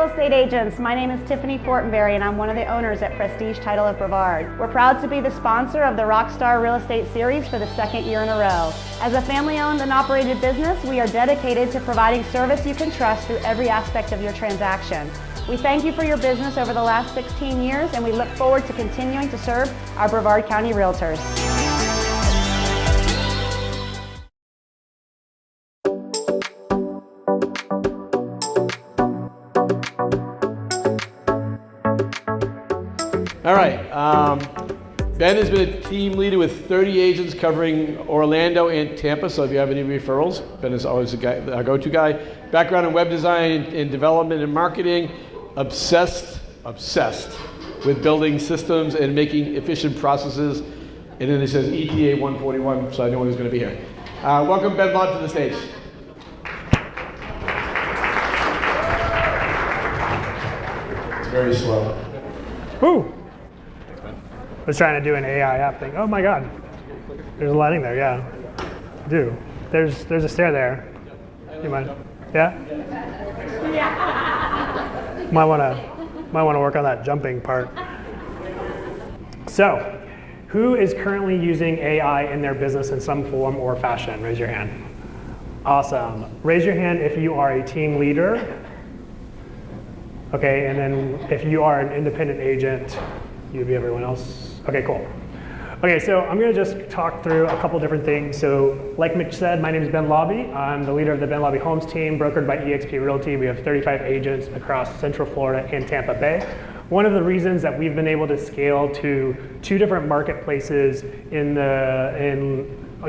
real estate agents. My name is Tiffany Fortenberry and I'm one of the owners at Prestige Title of Brevard. We're proud to be the sponsor of the Rockstar Real Estate Series for the second year in a row. As a family-owned and operated business, we are dedicated to providing service you can trust through every aspect of your transaction. We thank you for your business over the last 16 years and we look forward to continuing to serve our Brevard County Realtors. All right, Ben has been a team leader with 30 agents covering Orlando and Tampa, so if you have any referrals, Ben is always a go-to guy. Background in web design and development and marketing, obsessed with building systems and making efficient processes. And then it says ETA 141, so I know who's going to be here. Welcome Ben Laube to the stage. It's very slow. Ooh. I was trying to do an AI app thing. Oh my God. There's a lighting there, yeah. Do. There's a stair there. You mind? Yeah? Might want to work on that jumping part. So, who is currently using AI in their business in some form or fashion? Raise your hand. Awesome. Raise your hand if you are a team leader. Okay, and then if you are an independent agent, you'd be everyone else. Okay, cool. Okay, so I'm gonna just talk through a couple different things. So like Mitch said, my name is Ben Laube. I'm the leader of the Ben Laube Homes team, brokered by eXp Realty. We have 35 agents across Central Florida and Tampa Bay. One of the reasons that we've been able to scale to 2 different marketplaces in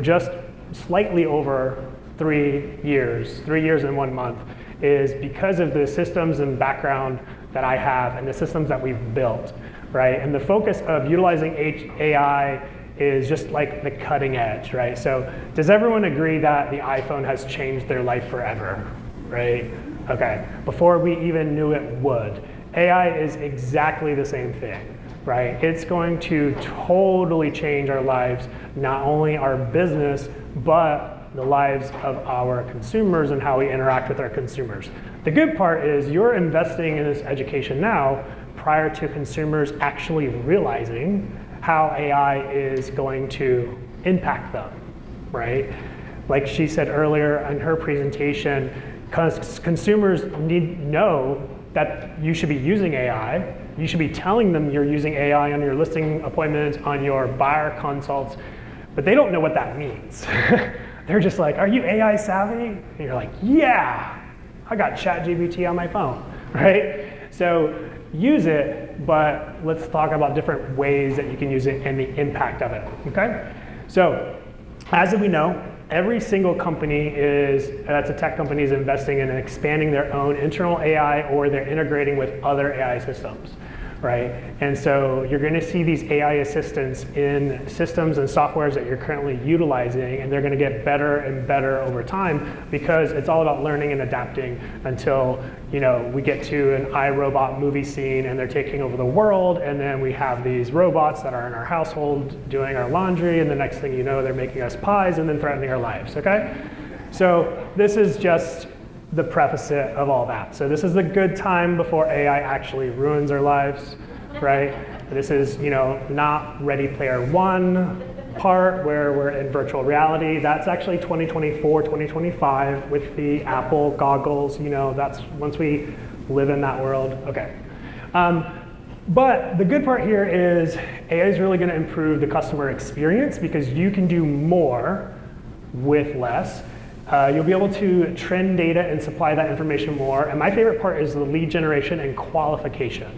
just slightly over 3 years and 1 month, is because of the systems and background that I have and the systems that we've built, right? And the focus of utilizing AI is just like the cutting edge, right? So does everyone agree that the iPhone has changed their life forever, right? Okay, before we even knew it would. AI is exactly the same thing, right? It's going to totally change our lives, not only our business, but the lives of our consumers and how we interact with our consumers. The good part is you're investing in this education now prior to consumers actually realizing how AI is going to impact them, right? Like she said earlier in her presentation, consumers need to know that you should be using AI. You should be telling them you're using AI on your listing appointments, on your buyer consults, but they don't know what that means. They're just like, are you AI savvy? And you're like, yeah, I got ChatGPT on my phone, right? So use it, but let's talk about different ways that you can use it and the impact of it, okay? So as we know, every single company that's a tech company is investing in and expanding their own internal AI, or they're integrating with other AI systems, right? And so you're gonna see these AI assistants in systems and softwares that you're currently utilizing, and they're gonna get better and better over time because it's all about learning and adapting until we get to an iRobot movie scene and they're taking over the world, and then we have these robots that are in our household doing our laundry, and the next thing you know, they're making us pies and then threatening our lives, okay? So this is just the preface of all that. So this is the good time before AI actually ruins our lives, right? This is, not Ready Player One part where we're in virtual reality. That's actually 2024, 2025 with the Apple goggles. That's once we live in that world, okay. But the good part here is AI is really gonna improve the customer experience because you can do more with less. You'll be able to trend data and supply that information more. And my favorite part is the lead generation and qualification,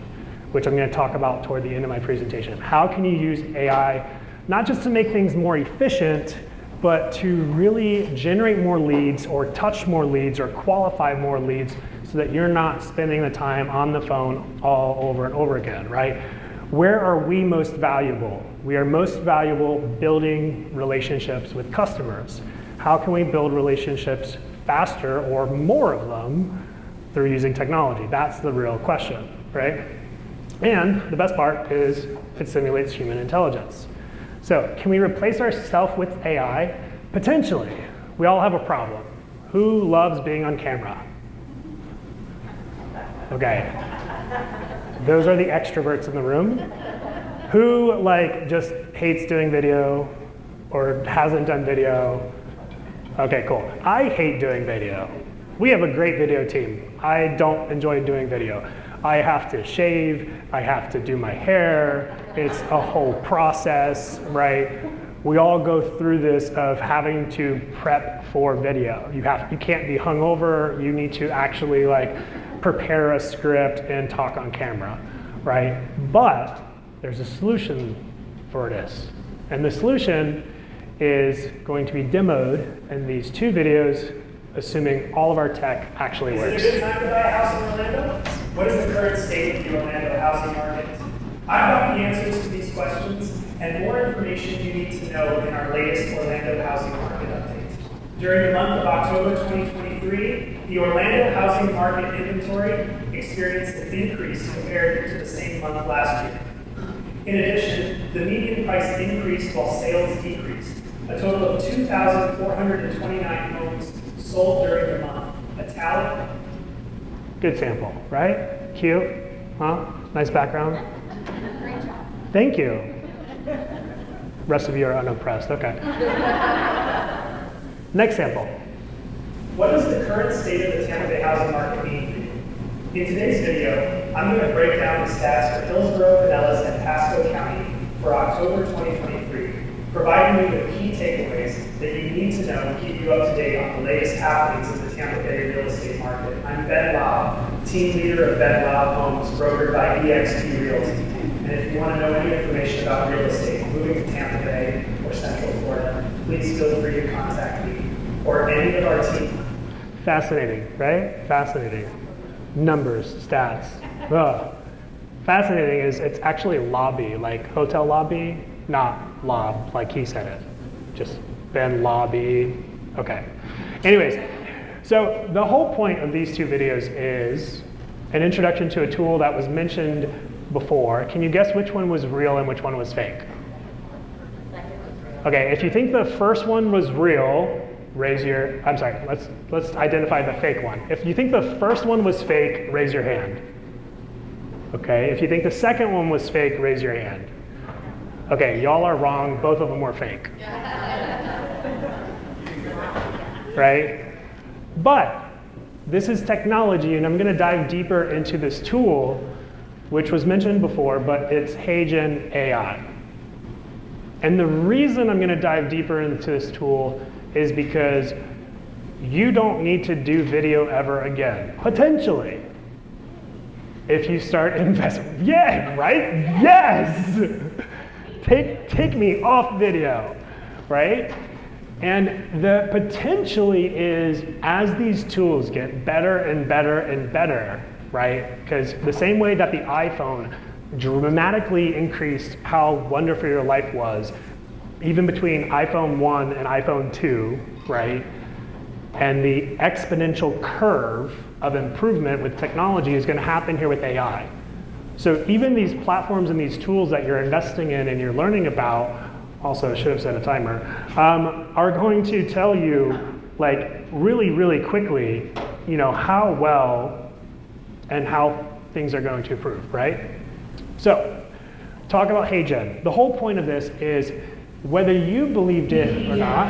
which I'm going to talk about toward the end of my presentation. How can you use AI not just to make things more efficient, but to really generate more leads or touch more leads or qualify more leads so that you're not spending the time on the phone all over and over again, right? Where are we most valuable? We are most valuable building relationships with customers. How can we build relationships faster or more of them through using technology? That's the real question, right? And the best part is it simulates human intelligence. So can we replace ourselves with AI? Potentially. We all have a problem. Who loves being on camera? Okay. Those are the extroverts in the room. Who like just hates doing video or hasn't done video? Okay, cool. I hate doing video. We have a great video team. I don't enjoy doing video. I have to shave, I have to do my hair. It's a whole process, right? We all go through this of having to prep for video. You can't be hungover. You need to actually like prepare a script and talk on camera, right? But there's a solution for this. And the solution is going to be demoed in these two videos, assuming all of our tech actually works. Is it a good time to buy a house in Orlando? What is the current state of the Orlando housing market? I've got the answers to these questions and more information you need to know in our latest Orlando housing market update. During the month of October 2023, the Orlando housing market inventory experienced an increase compared to the same month last year. In addition, the median price increased while sales decreased. A total of 2,429 homes sold during the month. Italic. Good sample, right? Cute, huh? Nice background. Great job. Thank you. Rest of you are unimpressed, okay. Next sample. What does the current state of the Tampa Bay housing market mean for you? In today's video, I'm going to break down the stats for Hillsborough, Pinellas, and Pasco County for October 2023, providing you with key takeaways that you need to know to keep you up to date on the latest happenings in the Tampa Bay real estate market. I'm Ben Laube, team leader of Ben Laube Homes, brokered by EXT Realty. And if you want to know any information about real estate, moving to Tampa Bay or Central Florida, please feel free to contact me or any of our team. Fascinating, right? Fascinating. Numbers, stats. Ugh. Fascinating is it's actually lobby, like hotel lobby, not lob, like he said it. Just Ben lobby. Okay. Anyways, so the whole point of these two videos is an introduction to a tool that was mentioned before. Can you guess which one was real and which one was fake? Okay, if you think the first one was real, raise your, I'm sorry, let's identify the fake one. If you think the first one was fake, raise your hand. Okay, if you think the second one was fake, raise your hand. Okay, y'all are wrong, both of them were fake. Right? But this is technology, and I'm gonna dive deeper into this tool, which was mentioned before, but it's HeyGen AI. And the reason I'm gonna dive deeper into this tool is because you don't need to do video ever again, potentially. If you start investing, yeah, right? Yes! Take me off video, right? And the potentially is as these tools get better and better and better, right? Because the same way that the iPhone dramatically increased how wonderful your life was, even between iPhone 1 and iPhone 2, right? And the exponential curve of improvement with technology is going to happen here with AI. So even these platforms and these tools that you're investing in and you're learning about, also I should have set a timer, are going to tell you like really, really quickly, you know, how well and how things are going to improve, right? So talk about HeyGen. The whole point of this is whether you believed it or not.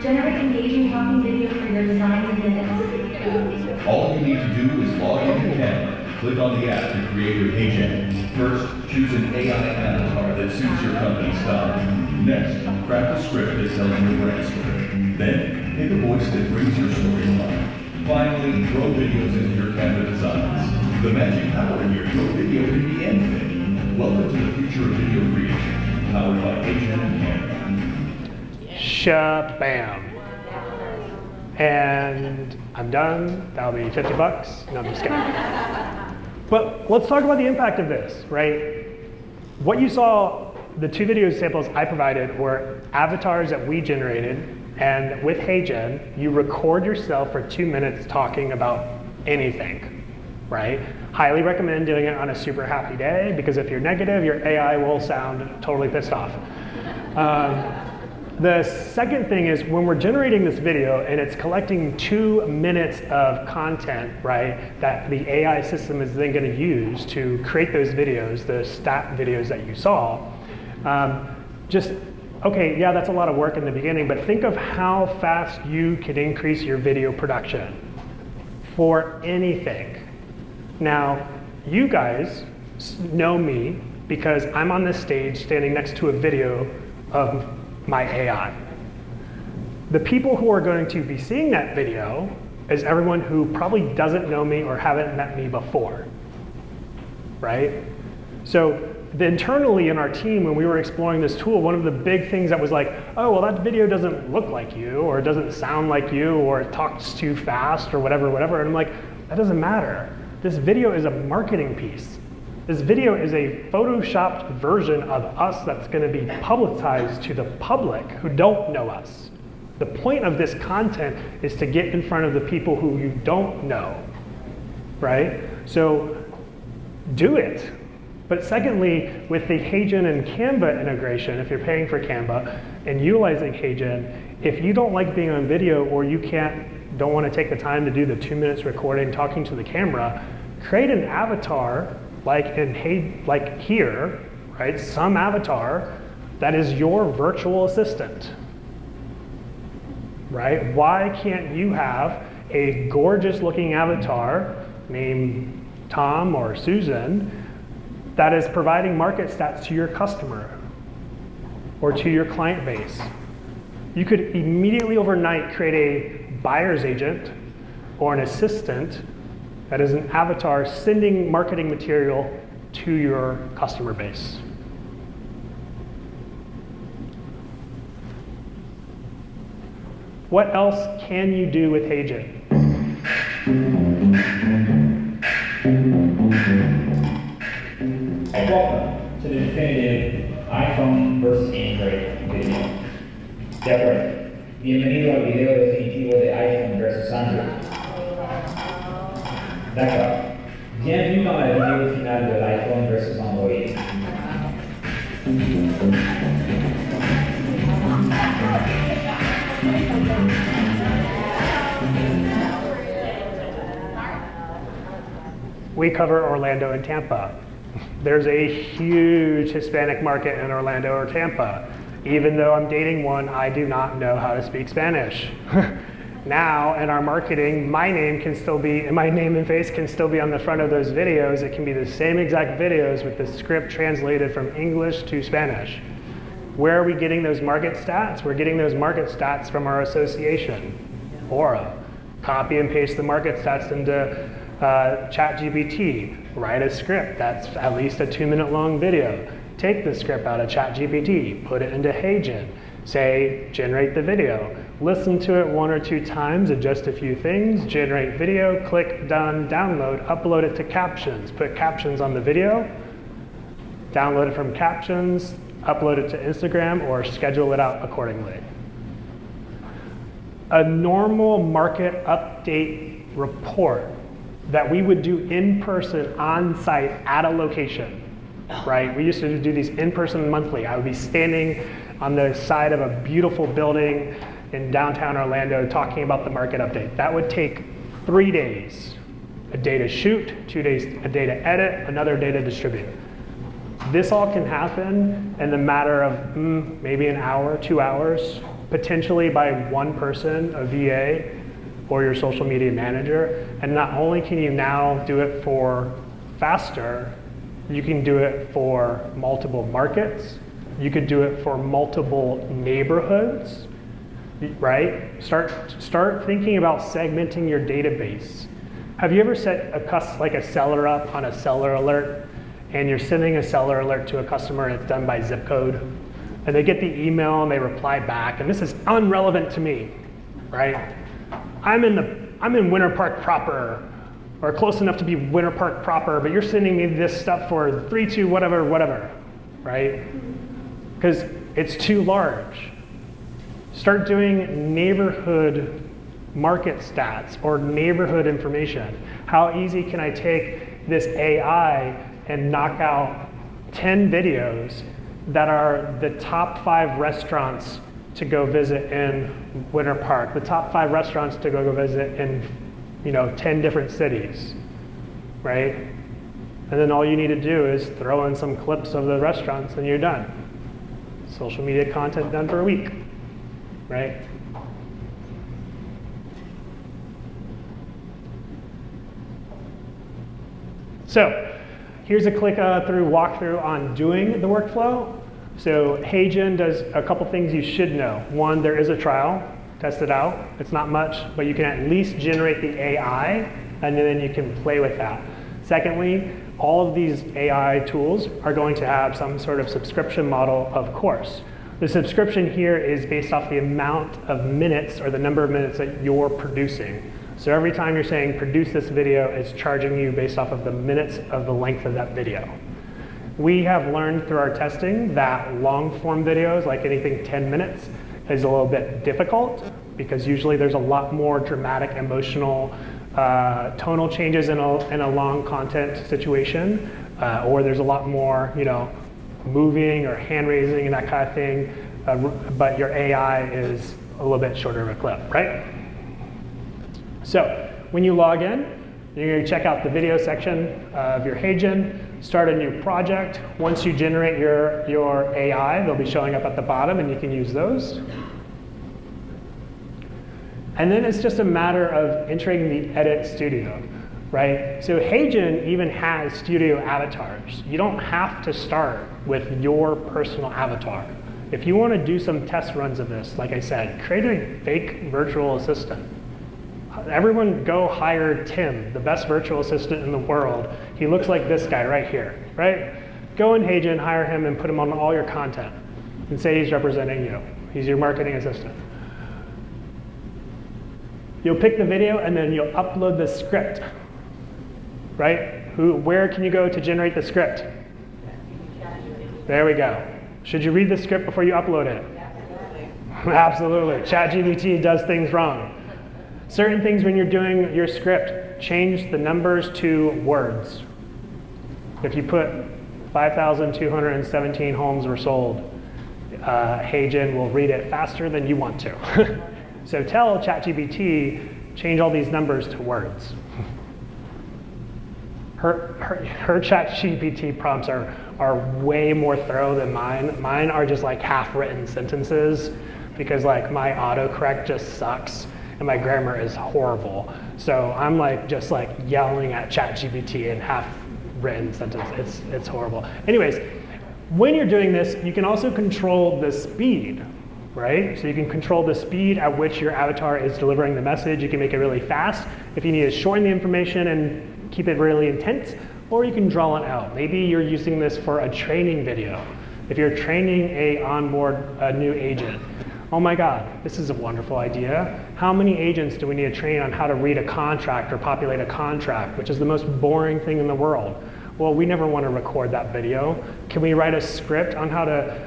Generate engaging talking video for your designs in minutes. All you need to do is log into Canva. Click on the app to create your HeyGen. First, choose an AI avatar that suits your company style. Next, craft a script that tells your brand story. Then, pick a voice that brings your story to life. Finally, throw videos into your Canva designs. The magic power in your video can be anything. Welcome to the future of video creation, powered by HeyGen and Canva. Shabam. And I'm done. That'll be $50. No, I'm just kidding. But let's talk about the impact of this, right? What you saw, the two video samples I provided were avatars that we generated, and with HeyGen, you record yourself for 2 minutes talking about anything, right? Highly recommend doing it on a super happy day, because if you're negative, your AI will sound totally pissed off. The second thing is when we're generating this video and it's collecting 2 minutes of content, right, that the AI system is then going to use to create those videos, the stat videos that you saw, okay, yeah, that's a lot of work in the beginning, but think of how fast you could increase your video production for anything. Now, you guys know me because I'm on this stage standing next to a video of my AI. The people who are going to be seeing that video is everyone who probably doesn't know me or haven't met me before, right? So internally in our team, when we were exploring this tool, one of the big things that was like, oh, well, that video doesn't look like you, or it doesn't sound like you, or it talks too fast, or whatever. And I'm like, that doesn't matter. This video is a marketing piece. This video is a photoshopped version of us that's going to be publicized to the public who don't know us. The point of this content is to get in front of the people who you don't know, right? So do it. But secondly, with the HeyGen and Canva integration, if you're paying for Canva and utilizing HeyGen, if you don't like being on video or you don't want to take the time to do the 2 minutes recording, talking to the camera, create an avatar like here, right? Some avatar that is your virtual assistant, right? Why can't you have a gorgeous looking avatar named Tom or Susan that is providing market stats to your customer or to your client base? You could immediately overnight create a buyer's agent or an assistant that is an avatar sending marketing material to your customer base. What else can you do with HeyGen? Welcome to the definitive iPhone versus Android video. De acuerdo. Bienvenido al video definitivo de iPhone versus Android. D'accord. Bienvenue dans la vidéo finale de l'iPhone versus Android. We cover Orlando and Tampa. There's a huge Hispanic market in Orlando or Tampa. Even though I'm dating one, I do not know how to speak Spanish. Now, in our marketing, my name and face can still be on the front of those videos. It can be the same exact videos with the script translated from English to Spanish. Where are we getting those market stats? We're getting those market stats from our association, Aura. Copy and paste the market stats into ChatGPT. Write a script that's at least a 2-minute long video. Take the script out of ChatGPT, put it into HeyGen. Say, generate the video. Listen to it 1 or 2 times, adjust a few things, generate video, click done, download, upload it to captions. Put captions on the video, download it from captions, upload it to Instagram, or schedule it out accordingly. A normal market update report that we would do in person, on site, at a location, right? We used to do these in person monthly. I would be standing on the side of a beautiful building in downtown Orlando talking about the market update. That would take 3 days. A day to shoot, 2 days, a day to edit, another day to distribute. This all can happen in the matter of maybe an hour, 2 hours, potentially by one person, a VA, or your social media manager. And not only can you now do it for faster, you can do it for multiple markets. You could do it for multiple neighborhoods, right? Start thinking about segmenting your database. Have you ever set a seller up on a seller alert, and you're sending a seller alert to a customer and it's done by zip code? And they get the email and they reply back, and this is irrelevant to me, right? I'm in Winter Park proper, or close enough to be Winter Park proper, but you're sending me this stuff for 3-2 whatever, right? Because it's too large. Start doing neighborhood market stats or neighborhood information. How easy can I take this AI and knock out 10 videos that are the top 5 restaurants to go visit in Winter Park, the top 5 restaurants to go visit in 10 different cities, right? And then all you need to do is throw in some clips of the restaurants and you're done. Social media content done for a week, right? So here's a click through walkthrough on doing the workflow. So HeyGen does a couple things you should know. One, there is a trial. Test it out. It's not much, but you can at least generate the AI, and then you can play with that. Secondly, all of these AI tools are going to have some sort of subscription model, of course. The subscription here is based off the amount of minutes or the number of minutes that you're producing. So every time you're saying produce this video, it's charging you based off of the minutes of the length of that video. We have learned through our testing that long form videos, like anything 10 minutes, is a little bit difficult because usually there's a lot more dramatic, emotional, tonal changes in a long content situation, or there's a lot more, moving or hand raising and that kind of thing, but your AI is a little bit shorter of a clip, right? So when you log in, you're going to check out the video section of your HeyGen, start a new project. Once you generate your AI, they'll be showing up at the bottom and you can use those. And then it's just a matter of entering the edit studio, right? So HeyGen even has studio avatars. You don't have to start with your personal avatar. If you want to do some test runs of this, like I said, create a fake virtual assistant. Everyone go hire Tim, the best virtual assistant in the world. He looks like this guy right here, right? Go in HeyGen, hire him, and put him on all your content. And say he's representing you. He's your marketing assistant. You'll pick the video, and then you'll upload the script, right? Where can you go to generate the script? There we go. Should you read the script before you upload it? Absolutely. ChatGPT does things wrong. Certain things when you're doing your script, change the numbers to words. If you put 5,217 homes were sold, HeyGen will read it faster than you want to. So tell ChatGPT, change all these numbers to words. Her ChatGPT prompts are way more thorough than mine. Mine are just like half-written sentences because like my autocorrect just sucks and my grammar is horrible. So I'm like just like yelling at ChatGPT in half-written sentence. It's horrible. Anyways, when you're doing this, you can also control the speed, right? So you can control the speed at which your avatar is delivering the message. You can make it really fast if you need to shorten the information and keep it really intense, or you can draw it out. Maybe you're using this for a training video. If you're training a new agent, oh my God, this is a wonderful idea. How many agents do we need to train on how to read a contract or populate a contract, which is the most boring thing in the world? Well, we never want to record that video. Can we write a script on how to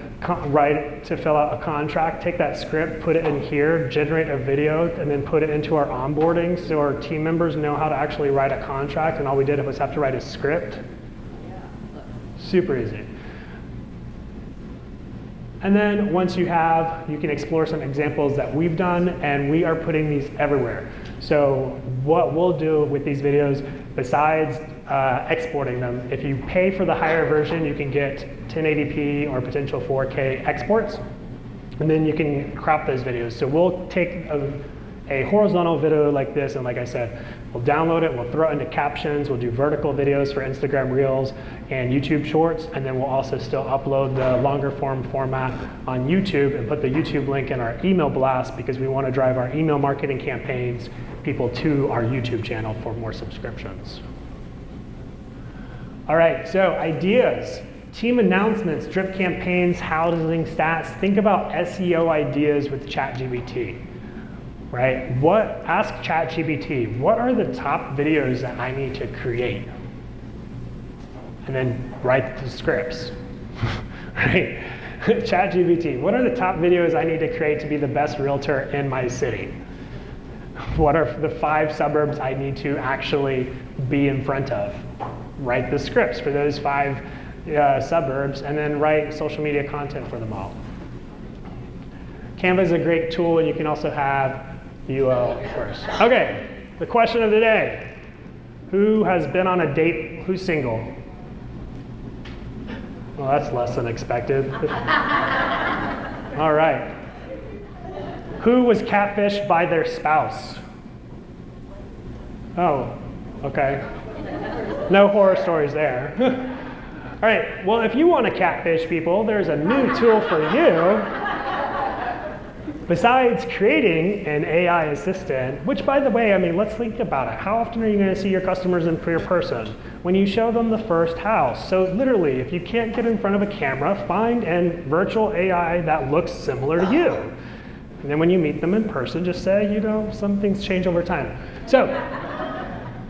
fill out a contract, take that script, put it in here, generate a video, and then put it into our onboarding so our team members know how to actually write a contract, and all we did was have to write a script? Super easy. And then once you can explore some examples that we've done, and we are putting these everywhere. So what we'll do with these videos, besides exporting them, if you pay for the higher version, you can get 1080p or potential 4K exports, and then you can crop those videos. So we'll take a horizontal video like this, and like I said, we'll download it, we'll throw it into captions, we'll do vertical videos for Instagram Reels and YouTube Shorts, and then we'll also still upload the longer form format on YouTube and put the YouTube link in our email blast because we want to drive our email marketing campaigns, people to our YouTube channel for more subscriptions. All right, so ideas, team announcements, drip campaigns, housing stats. Think about SEO ideas with ChatGPT. Right? Ask ChatGPT, what are the top videos that I need to create? And then write the scripts, right? ChatGPT, what are the top videos I need to create to be the best realtor in my city? What are the 5 suburbs I need to actually be in front of? Write the scripts for those 5 suburbs, and then write social media content for them all. Canva is a great tool, and you can also have UL, of course. Okay, the question of the day. Who has been on a date? Who's single? Well, that's less than expected. All right. Who was catfished by their spouse? Oh, okay. No horror stories there. All right, well, if you want to catfish people, there's a new tool for you. Besides creating an AI assistant, which, by the way, I mean, let's think about it. How often are you going to see your customers in person? When you show them the first house. So literally, if you can't get in front of a camera, find a virtual AI that looks similar to you. And then when you meet them in person, just say, you know, some things change over time. So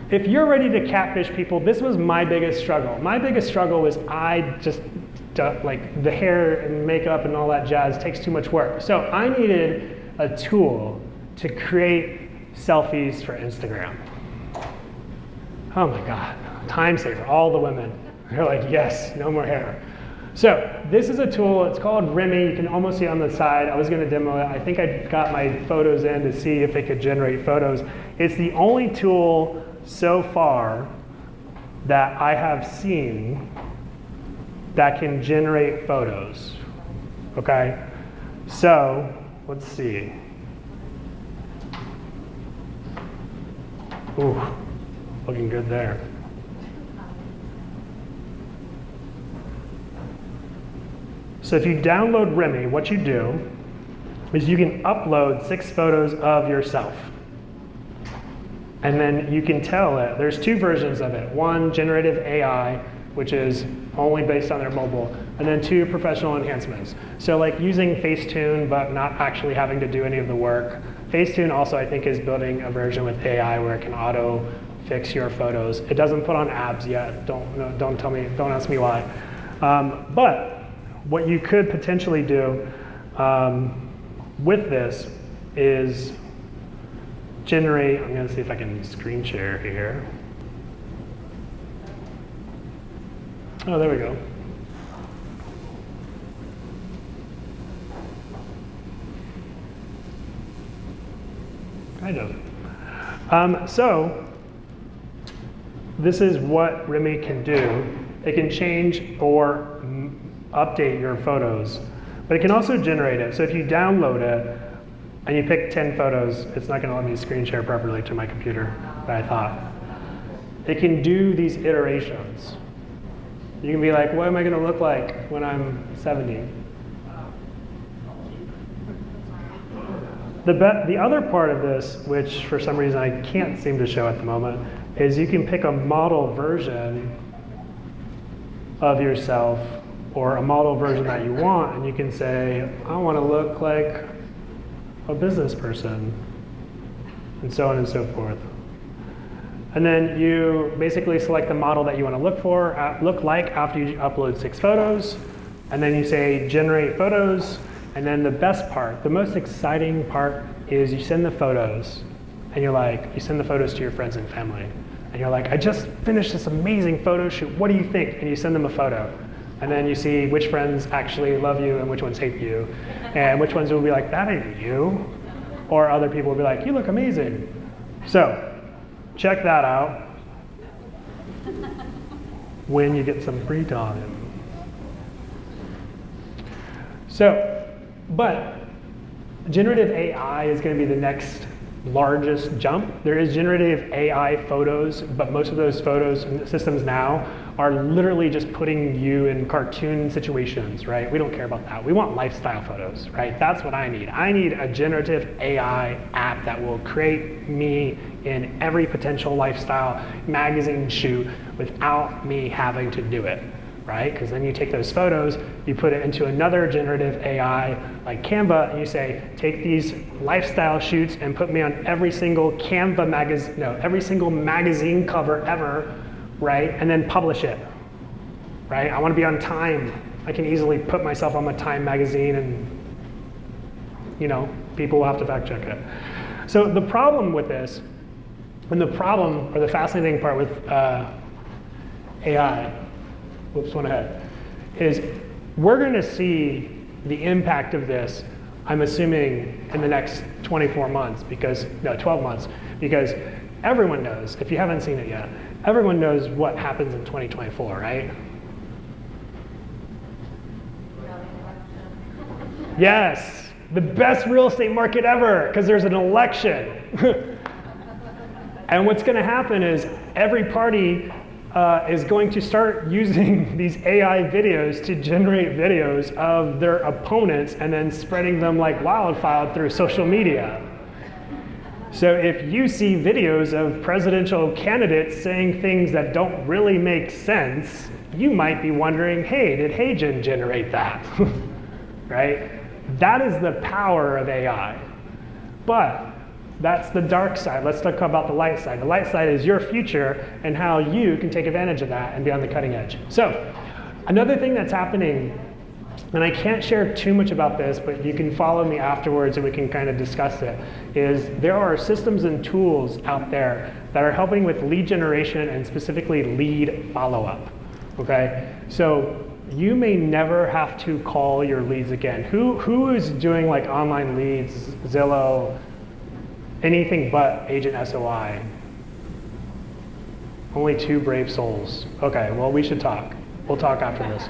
if you're ready to catfish people, this was my biggest struggle. My biggest struggle was like the hair and makeup and all that jazz takes too much work. So I needed a tool to create selfies for Instagram. Oh my God, time saver, all the women. They're like, yes, no more hair. So this is a tool, it's called Remy. You can almost see it on the side. I was gonna demo it. I think I got my photos in to see if it could generate photos. It's the only tool so far that I have seen that can generate photos, okay? So, let's see. Ooh, looking good there. So if you download Remy, what you do is you can upload 6 photos of yourself. And then you can tell it, there's 2 versions of it. One, generative AI, which is only based on their mobile, and then 2 professional enhancements. So like using Facetune, but not actually having to do any of the work. Facetune also, I think, is building a version with AI where it can auto fix your photos. It doesn't put on abs yet. Don't ask me why. But what you could potentially do with this is generate, I'm gonna see if I can screen share here. Oh, there we go. Kind of. So this is what Remy can do. It can change or update your photos, but it can also generate it. So if you download it and you pick 10 photos, it's not going to let me screen share properly to my computer, but I thought. It can do these iterations. You can be like, what am I going to look like when I'm 70? The other part of this, which for some reason I can't seem to show at the moment, is you can pick a model version of yourself or a model version that you want, and you can say, I want to look like a business person, and so on and so forth. And then you basically select the model that you want to look like after you upload 6 photos, and then you say generate photos, and then the best part, the most exciting part is you send the photos, and you send the photos to your friends and family, and you're like, I just finished this amazing photo shoot, what do you think? And you send them a photo. And then you see which friends actually love you and which ones hate you, and which ones will be like, that ain't you, or other people will be like, you look amazing. So check that out when you get some free time. So, but generative AI is going to be the next largest jump. There is generative AI photos, but most of those photos and systems now are literally just putting you in cartoon situations, right? We don't care about that. We want lifestyle photos, right? That's what I need. I need a generative AI app that will create me in every potential lifestyle magazine shoot without me having to do it, right? Because then you take those photos, you put it into another generative AI like Canva, and you say, take these lifestyle shoots and put me on every single every single magazine cover ever, right? And then publish it, right? I want to be on Time. I can easily put myself on my Time magazine, and people will have to fact check it. So the problem with this, and the fascinating part with AI, whoops, went ahead, is we're going to see the impact of this I'm assuming in the next 24 months, because, no, 12 months, because everyone knows, if you haven't seen it yet, everyone knows what happens in 2024, right? Yes, the best real estate market ever, because there's an election. And what's going to happen is every party is going to start using these AI videos to generate videos of their opponents and then spreading them like wildfire through social media. So if you see videos of presidential candidates saying things that don't really make sense, you might be wondering, hey, did Hagen generate that? Right? That is the power of AI. But that's the dark side. Let's talk about the light side. The light side is your future and how you can take advantage of that and be on the cutting edge. So another thing that's happening, and I can't share too much about this, but you can follow me afterwards and we can kind of discuss it, is there are systems and tools out there that are helping with lead generation and specifically lead follow-up, okay? So you may never have to call your leads again. Who is doing like online leads, Zillow, anything but Agent SOI? Only 2 brave souls. Okay, well, we should talk. We'll talk after this.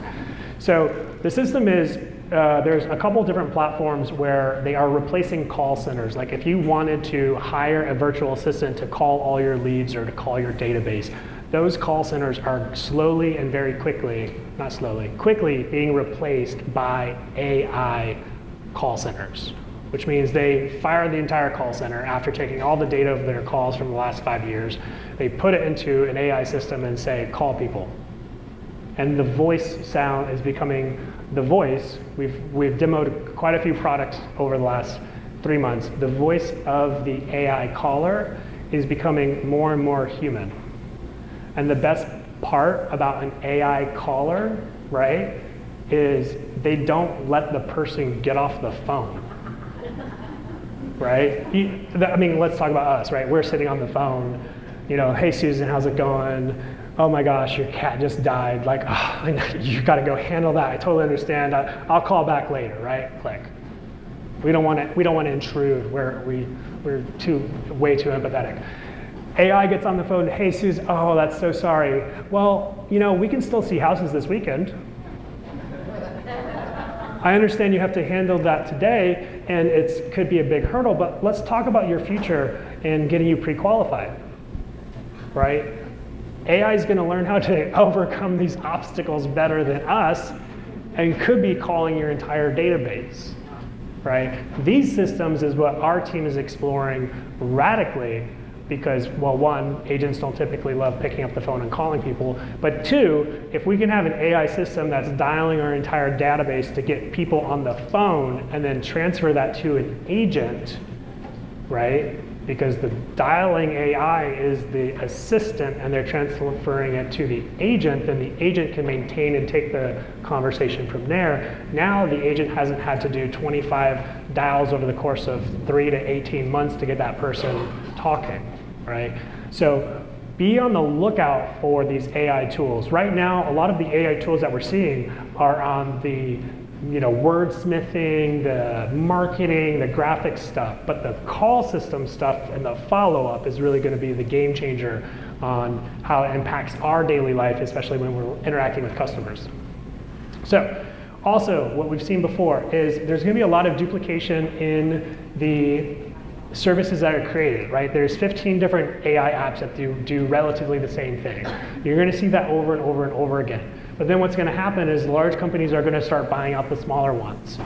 So the system is, there's a couple different platforms where they are replacing call centers. Like if you wanted to hire a virtual assistant to call all your leads or to call your database, those call centers are slowly and very quickly, not slowly, quickly being replaced by AI call centers, which means they fire the entire call center after taking all the data of their calls from the last 5 years. They put it into an AI system and say, call people. And the voice sound is becoming the voice. We've demoed quite a few products over the last 3 months. The voice of the AI caller is becoming more and more human. And the best part about an AI caller, right, is they don't let the person get off the phone. Right? I mean, let's talk about us, right? We're sitting on the phone, you know, hey Susan, how's it going? Oh my gosh, your cat just died. Like, oh, you gotta go handle that. I totally understand. I'll call back later, right? Click. We don't want to intrude. We're way too empathetic. AI gets on the phone, hey Susan, oh, that's so sorry. Well, you know, we can still see houses this weekend. I understand you have to handle that today, and it could be a big hurdle, but let's talk about your future and getting you pre-qualified, right? AI is going to learn how to overcome these obstacles better than us and could be calling your entire database, right? These systems is what our team is exploring radically because, well, 1, agents don't typically love picking up the phone and calling people, but 2, if we can have an AI system that's dialing our entire database to get people on the phone and then transfer that to an agent, right? Because the dialing AI is the assistant and they're transferring it to the agent, then the agent can maintain and take the conversation from there. Now the agent hasn't had to do 25 dials over the course of 3 to 18 months to get that person talking, right? So be on the lookout for these AI tools. Right now, a lot of the AI tools that we're seeing are on the wordsmithing, the marketing, the graphics stuff, but the call system stuff and the follow-up is really going to be the game changer on how it impacts our daily life, especially when we're interacting with customers. So also, what we've seen before is there's going to be a lot of duplication in the services that are created, right? There's 15 different AI apps that do relatively the same thing. You're going to see that over and over and over again. But then what's going to happen is large companies are going to start buying out the smaller ones.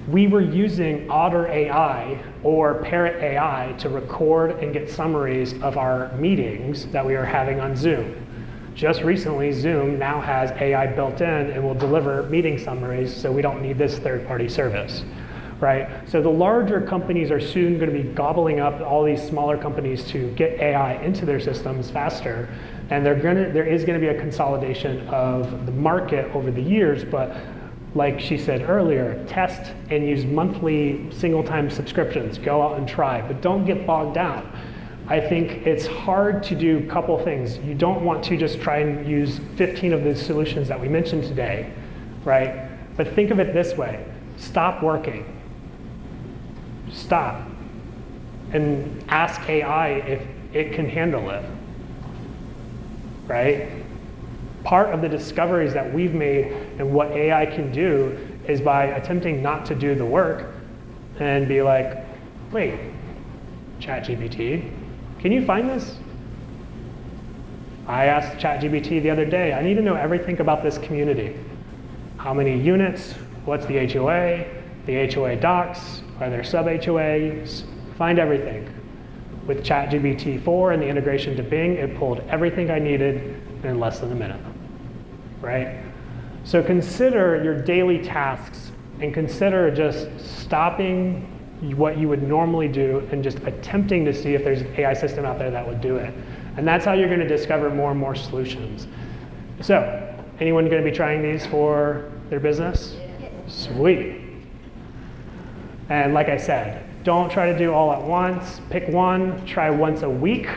We were using Otter AI or Parrot AI to record and get summaries of our meetings that we are having on Zoom. Just recently, Zoom now has AI built in and will deliver meeting summaries, so we don't need this third-party service, right? So the larger companies are soon going to be gobbling up all these smaller companies to get AI into their systems faster. And there is going to be a consolidation of the market over the years, but like she said earlier, test and use monthly single-time subscriptions. Go out and try, but don't get bogged down. I think it's hard to do a couple things. You don't want to just try and use 15 of the solutions that we mentioned today, right? But think of it this way. Stop working. stop and ask AI if it can handle it, right? Part of the discoveries that we've made and what AI can do is by attempting not to do the work and be like, wait, ChatGPT, can you find this? I asked ChatGPT the other day, I need to know everything about this community. How many units? What's the HOA docs? Are there sub-HOAs? Find everything. With ChatGPT 4 and the integration to Bing, it pulled everything I needed in less than a minute, right? So consider your daily tasks and consider just stopping what you would normally do and just attempting to see if there's an AI system out there that would do it. And that's how you're going to discover more and more solutions. So, anyone going to be trying these for their business? Sweet. And like I said, don't try to do all at once. Pick one, try once a week.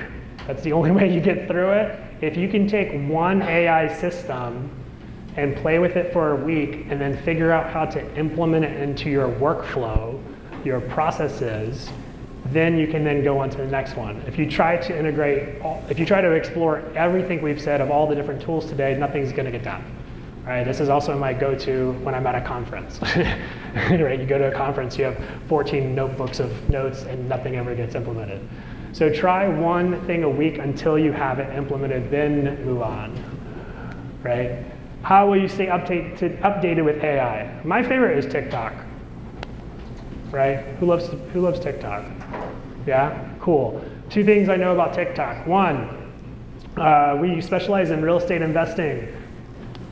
That's the only way you get through it. If you can take one AI system and play with it for a week and then figure out how to implement it into your workflow, your processes, then you can then go on to the next one. If you try to integrate, if you try to explore everything we've said of all the different tools today, nothing's gonna get done. Right, this is also my go-to when I'm at a conference. Right, you go to a conference, you have 14 notebooks of notes and nothing ever gets implemented. So try one thing a week until you have it implemented, then move on, right? How will you stay updated with AI? My favorite is TikTok, right? Who loves TikTok? Yeah, cool. Two things I know about TikTok. One, we specialize in real estate investing.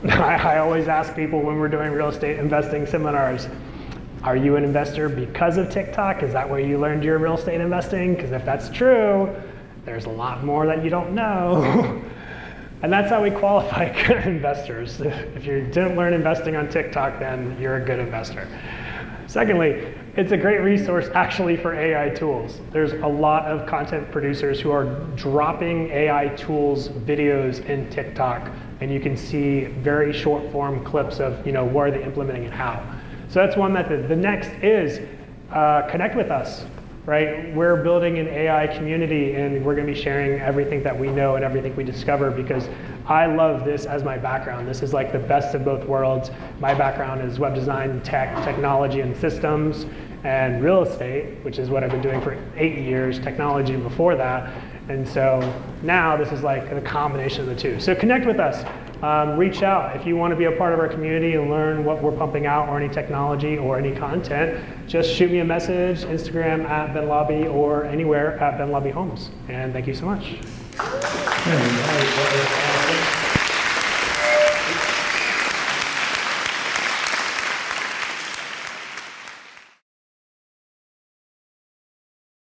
I always ask people when we're doing real estate investing seminars, are you an investor because of TikTok? Is that where you learned your real estate investing? Because if that's true, there's a lot more that you don't know. And that's how we qualify investors. If you didn't learn investing on TikTok, then you're a good investor. Secondly, it's a great resource actually for AI tools. There's a lot of content producers who are dropping AI tools videos in TikTok, and you can see very short form clips of where they're implementing and how. So that's one method. The next is connect with us, right? We're building an AI community and we're gonna be sharing everything that we know and everything we discover because I love this as my background. This is like the best of both worlds. My background is web design, technology and systems, and real estate, which is what I've been doing for 8 years, technology before that. And so now this is like the combination of the two. So connect with us. Reach out if you want to be a part of our community and learn what we're pumping out or any technology or any content. Just shoot me a message, Instagram @BenLaube or anywhere @BenLaube Homes. And thank you so much.